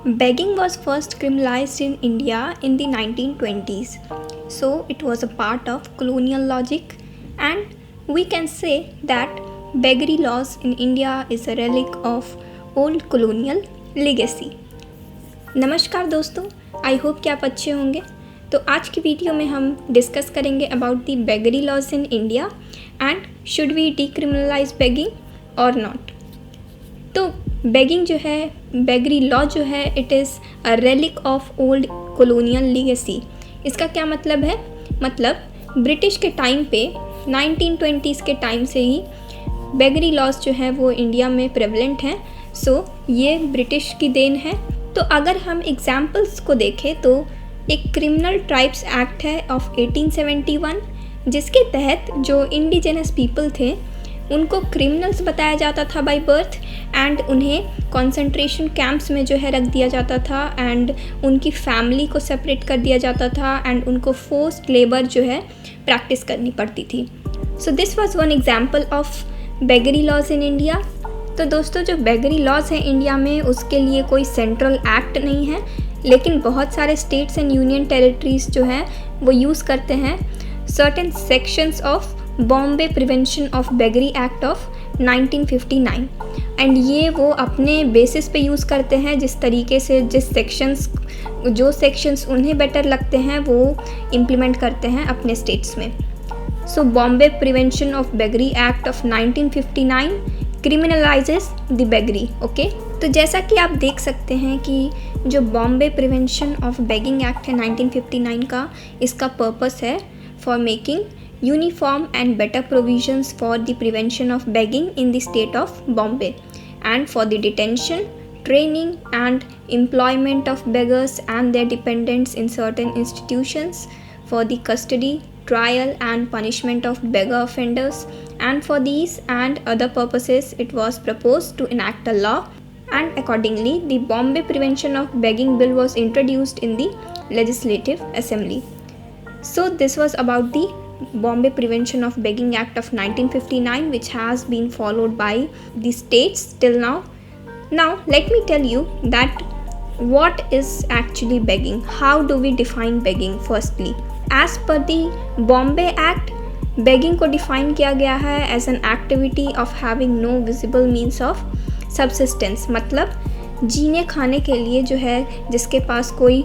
Begging was first criminalized in India in the 1920s, so it was a part of colonial logic, and we can say that beggary laws in India is a relic of old colonial legacy. नमस्कार दोस्तों, I hope कि आप अच्छे होंगे। तो आज की video में हम डिस्कस करेंगे about the beggary laws in India and should we decriminalize begging और नॉट। तो बेगिंग जो है, बेगरी लॉ जो है, it is a relic of old colonial legacy. इसका क्या मतलब है? मतलब ब्रिटिश के टाइम पे 1920s के टाइम से ही बेगरी लॉज जो है वो इंडिया में प्रेवलेंट हैं। सो ये ब्रिटिश की देन है। तो अगर हम एग्जाम्पल्स को देखें तो एक क्रिमिनल ट्राइब्स एक्ट है ऑफ 1871, जिसके तहत जो इंडिजिनस पीपल थे उनको क्रिमिनल्स बताया जाता था बाय बर्थ, एंड उन्हें कंसंट्रेशन कैंप्स में जो है रख दिया जाता था, एंड उनकी फैमिली को सेपरेट कर दिया जाता था, एंड उनको फोर्स्ड लेबर जो है प्रैक्टिस करनी पड़ती थी। So this was one example of beggary laws in India. तो दोस्तों, जो बेगरी लॉज हैं इंडिया में, उसके लिए कोई सेंट्रल एक्ट नहीं है, लेकिन बहुत सारे स्टेट्स एंड यूनियन टेरिटरीज जो हैं वो यूज़ करते हैं certain sections of Bombay prevention of beggary act of 1959, and ये वो अपने बेसिस पे यूज़ करते हैं, जिस तरीके से जो सेक्शंस उन्हें बेटर लगते हैं वो इम्प्लीमेंट करते हैं अपने स्टेट्स में। So Bombay prevention of beggary act of 1959 criminalises the beggary. Okay, तो जैसा कि आप देख सकते हैं कि जो Bombay prevention of begging act है 1959 का, इसका पर्पस है for making uniform and better provisions for the prevention of begging in the state of Bombay, and for the detention, training and employment of beggars and their dependents in certain institutions, for the custody, trial and punishment of beggar offenders, and for these and other purposes it was proposed to enact a law, and accordingly the Bombay Prevention of Begging Bill was introduced in the Legislative Assembly. So this was about the Bombay Prevention of Begging Act of 1959, which has been followed by the states till now. Now let me tell you that what is actually begging. How do we define begging? Firstly, as per the Bombay Act, begging को define किया गया है as an activity of having no visible means of subsistence। मतलब जीने खाने के लिए जो है, जिसके पास कोई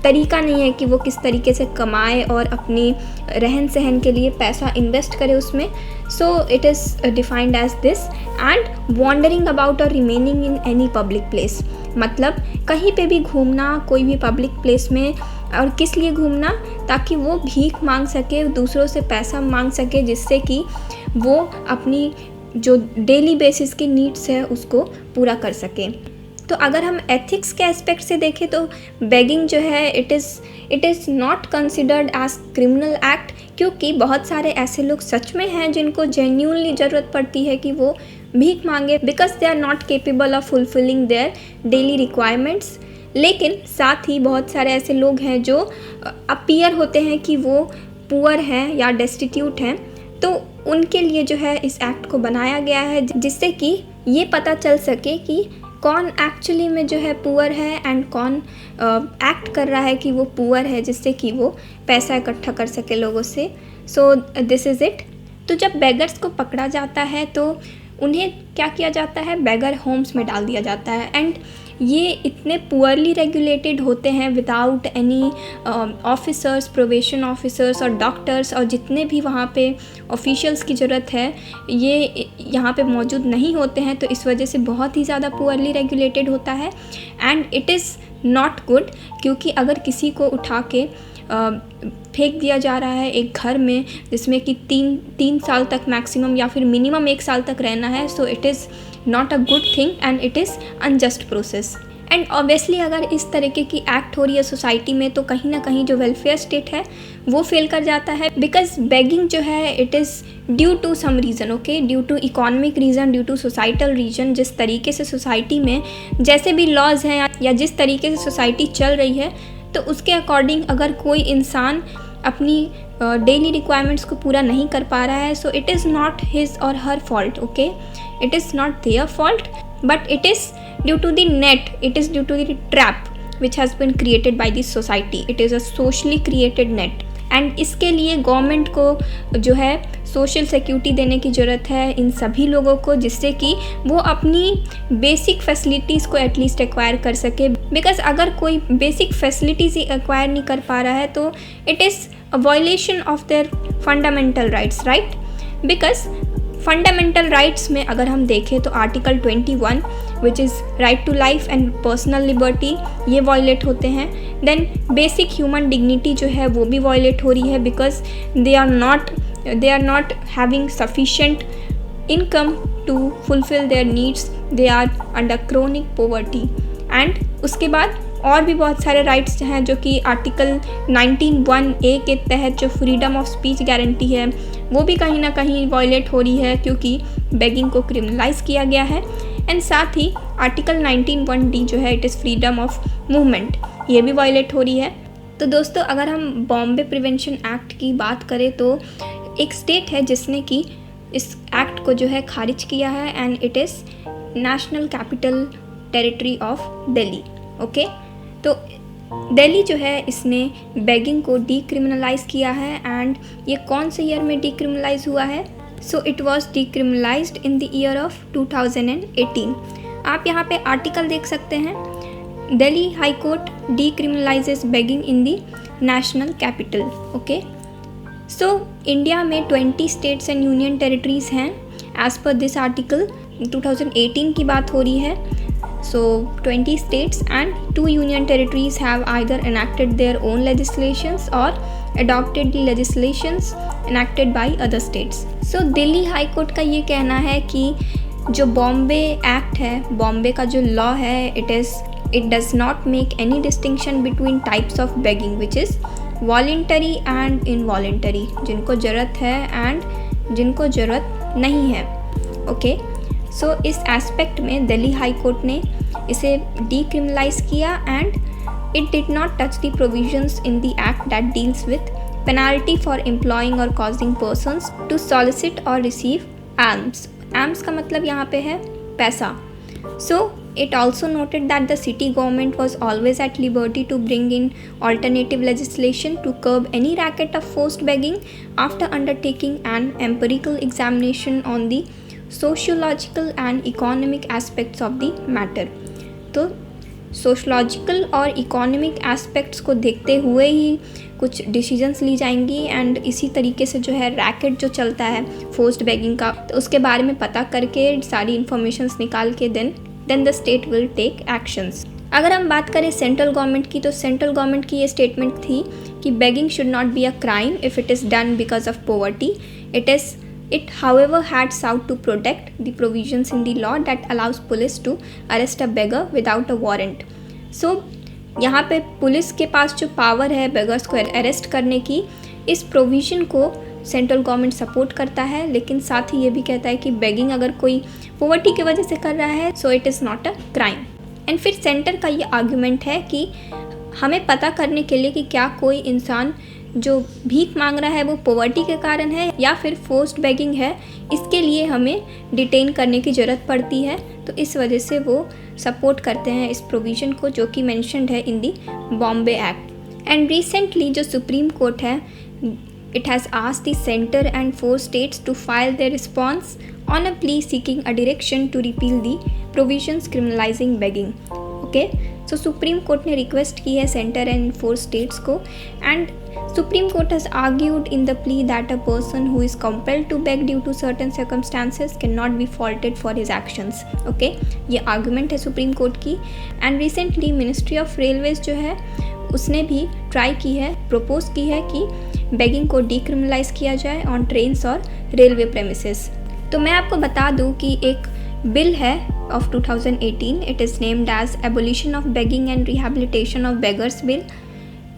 तरीका नहीं है कि वो किस तरीके से कमाए और अपनी रहन सहन के लिए पैसा इन्वेस्ट करे उसमें। So it is defined as this, and wandering about or remaining in any public place. मतलब कहीं पे भी घूमना, कोई भी पब्लिक प्लेस में, और किस लिए घूमना? ताकि वो भीख मांग सके, दूसरों से पैसा मांग सके, जिससे कि वो अपनी जो डेली बेसिस की नीड्स है उसको पूरा कर सके। तो अगर हम एथिक्स के एस्पेक्ट से देखें तो बेगिंग जो है it is not considered as criminal act, क्योंकि बहुत सारे ऐसे लोग सच में हैं जिनको जेन्युइनली ज़रूरत पड़ती है कि वो भीख मांगे, because they are not capable of fulfilling their daily requirements. लेकिन साथ ही बहुत सारे ऐसे लोग हैं जो अपीयर होते हैं कि वो पुअर हैं या डेस्टिट्यूट हैं, तो उनके लिए जो है इस एक्ट को बनाया गया है, जिससे कि ये पता चल सके कि कौन एक्चुअली में जो है पुअर है एंड कौन एक्ट कर रहा है कि वो पुअर है, जिससे कि वो पैसा इकट्ठा कर सके लोगों से। So this is it. तो जब बेगर्स को पकड़ा जाता है तो उन्हें क्या किया जाता है? बेगर होम्स में डाल दिया जाता है, एंड ये इतने पुअरली रेगुलेटेड होते हैं without any officers, probation officers और डॉक्टर्स, और जितने भी वहाँ पे ऑफिशियल्स की ज़रूरत है ये यहाँ पे मौजूद नहीं होते हैं। तो इस वजह से बहुत ही ज़्यादा पुअरली रेगुलेटेड होता है, and it is not good, क्योंकि अगर किसी को उठा के फेंक दिया जा रहा है एक घर में जिसमें कि तीन साल तक मैक्सिमम या फिर मिनिमम 1 साल तक रहना है, so it is not a good thing and it is unjust process. And obviously अगर इस तरीके की एक्ट हो रही है सोसाइटी में, तो कहीं ना कहीं जो वेलफेयर स्टेट है वो फेल कर जाता है, बिकॉज बेगिंग जो है it is due to some reason, okay, due to economic reason, due to societal reason. जिस तरीके से सोसाइटी में जैसे भी लॉज हैं या जिस तरीके से सोसाइटी चल रही है, तो उसके अकॉर्डिंग अगर कोई इंसान अपनी डेली रिक्वायरमेंट्स को पूरा नहीं कर पा रहा है, so it is not his or her fault, okay, it is not their fault, but it is due to the net, it is due to the trap which has been created by the society. It is a socially created net. And इसके लिए government को जो है social security देने की ज़रूरत है इन सभी लोगों को, जिससे कि वो अपनी बेसिक फैसिलिटीज़ को एटलीस्ट एक्वायर कर सके। बिकॉज अगर कोई बेसिक फैसिलिटीज़ ही एक्वायर नहीं कर पा रहा है तो it is a violation of their fundamental rights, right. Because fundamental rights में अगर हम देखें तो article 21 which is right to life and personal liberty, ये वायलेट होते हैं। देन बेसिक ह्यूमन डिग्निटी जो है वो भी वायलेट हो रही है, because they are not having sufficient income to fulfill their needs, they are under chronic poverty. And उसके बाद और भी बहुत सारे राइट्स हैं जो कि आर्टिकल 19(1)(a) के तहत जो फ्रीडम ऑफ स्पीच गारंटी है वो भी कहीं ना कहीं वायलेट हो रही है, क्योंकि बेगिंग को क्रिमिनलाइज किया गया है। एंड साथ ही आर्टिकल 19(1)(d) जो है it is freedom of movement, ये भी वायलेट हो रही है। तो दोस्तों अगर हम बॉम्बे प्रिवेंशन एक्ट की बात करें तो एक स्टेट है जिसने कि इस एक्ट को जो है खारिज किया है, and it is national capital territory of Delhi. Okay, तो दिल्ली जो है इसने बेगिंग को डीक्रिमिनलाइज किया है। एंड ये कौन से ईयर में डीक्रिमिनलाइज हुआ है? So it was decriminalised in the year of 2018। आप यहाँ पे आर्टिकल देख सकते हैं, Delhi high court decriminalises begging in the national capital. Okay, so India में 20 स्टेट्स एंड यूनियन टेरिटरीज हैं एज पर दिस आर्टिकल। 2018 की बात हो रही है। So 20 states and 2 union territories have either enacted their own legislations or adopted the legislations enacted by other states. So Delhi high court का ये कहना है कि जो बॉम्बे एक्ट है, बॉम्बे का जो लॉ है, it does not make any distinction between types of begging which is voluntary and involuntary, जिनको ज़रूरत है and जिनको ज़रूरत नहीं है। ओके, सो इस एस्पेक्ट में दिल्ली हाई कोर्ट ने इसे डीक्रिमिनलाइज किया and it did not touch the provisions in the act that deals with penalty for employing और कॉजिंग पर्सन्स टू सॉलिसिट और रिसीव आर्म्स। आर्म्स का मतलब यहाँ पे है पैसा। सो it also noted that the city government was always at liberty to bring in alternative legislation to curb any racket of forced begging after undertaking an empirical examination on the sociological and economic aspects of the matter. तो sociological और economic aspects को देखते हुए ही कुछ decisions ली जाएंगी। And इसी तरीके से जो है रैकेट जो चलता है फोर्स्ड बेगिंग का, तो उसके बारे में पता करके सारी इन्फॉर्मेशंस निकाल के then the state will take actions. अगर हम बात करें सेंट्रल गवर्नमेंट की, तो सेंट्रल गवर्नमेंट की ये स्टेटमेंट थी कि begging should not be a crime if it is done because of poverty. It however had sought to protect the provisions in the law that allows police to arrest a beggar without a warrant. So यहाँ पे police के पास जो power है beggars को arrest करने की, इस provision को सेंट्रल गवर्नमेंट सपोर्ट करता है, लेकिन साथ ही ये भी कहता है कि बेगिंग अगर कोई पोवर्टी की वजह से कर रहा है so it is not a crime. And फिर सेंटर का ये आर्ग्यूमेंट है कि हमें पता करने के लिए कि क्या कोई इंसान जो भीख मांग रहा है वो पॉवर्टी के कारण है या फिर फोर्स्ड बेगिंग है, इसके लिए हमें डिटेन करने की ज़रूरत पड़ती है। तो इस वजह से वो सपोर्ट करते हैं इस प्रोविज़न को जो कि मेंशन्ड है in the Bombay act. And recently जो सुप्रीम कोर्ट है, it has asked the centre and 4 states to file their response on a plea seeking a direction to repeal the provisions criminalising begging. Okay, so supreme court ने request की है centre and 4 states को। And Supreme Court has argued in the plea that a person who is compelled to beg due to certain circumstances cannot be faulted for his actions. Okay, ये argument है Supreme Court की। And recently Ministry of Railways जो है उसने भी try की है, propose की है कि बेगिंग को डीक्रिमिनलाइज किया जाए ऑन ट्रेन्स और रेलवे प्रेमिसेस। तो मैं आपको बता दूं कि एक बिल है of 2018, it is named as abolition of begging and rehabilitation of beggars bill.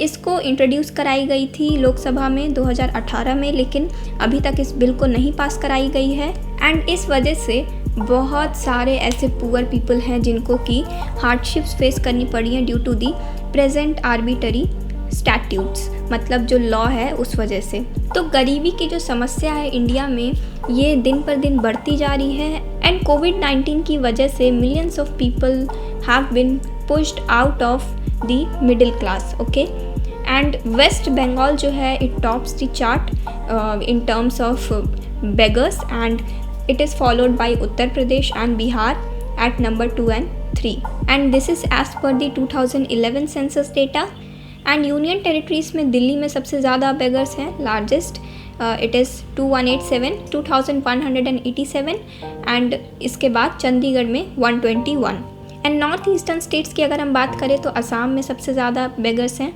इसको इंट्रोड्यूस कराई गई थी लोकसभा में 2018 में, लेकिन अभी तक इस बिल को नहीं पास कराई गई है। एंड इस वजह से बहुत सारे ऐसे पुअर पीपल हैं जिनको कि हार्डशिप्स फेस करनी पड़ी हैं due to the present arbitrary statutes, मतलब जो लॉ है उस वजह से। तो गरीबी की जो समस्या है इंडिया में ये दिन पर दिन बढ़ती जा रही है एंड कोविड-19 की वजह से millions of people have been pushed out of the middle class, okay. And West Bengal जो है it tops the chart in terms of beggars and it is followed by Uttar Pradesh and Bihar at number 2 and 3, and this is as per the 2011 census data। and union territories में दिल्ली में सबसे ज़्यादा beggars हैं, largest it is 2187 and इसके बाद चंडीगढ़ में 121। And north eastern states की अगर हम बात करें तो असम में सबसे ज़्यादा beggars हैं।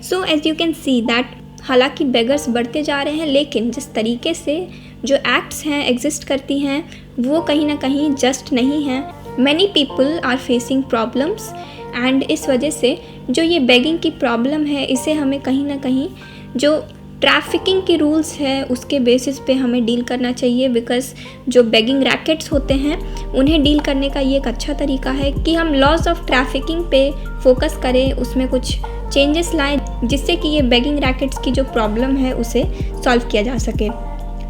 So as you can see that हालांकि बेगर्स बढ़ते जा रहे हैं, लेकिन जिस तरीके से जो एक्ट्स हैं एग्जिस्ट करती हैं वो कहीं ना कहीं जस्ट नहीं हैं। Many people are facing problems and इस वजह से जो ये बेगिंग की प्रॉब्लम है इसे हमें कहीं ना कहीं जो ट्रैफिकिंग के रूल्स है उसके बेसिस पे हमें डील करना चाहिए, बिकॉज जो बेगिंग रैकेट्स होते हैं उन्हें डील करने का ये एक अच्छा तरीका है कि हम लॉस ऑफ ट्रैफिकिंग पे फोकस करें, उसमें कुछ चेंजेस लाएं जिससे कि ये बेगिंग रैकेट्स की जो प्रॉब्लम है उसे सॉल्व किया जा सके।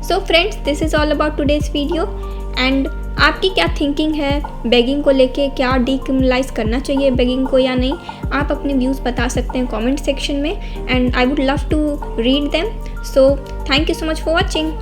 So friends, this is all about today's video and आपकी क्या थिंकिंग है बेगिंग को लेके, क्या डीक्रिमिनलाइज करना चाहिए बेगिंग को या नहीं, आप अपने व्यूज़ बता सकते हैं कमेंट सेक्शन में and I would love to read them. So thank you so much for watching.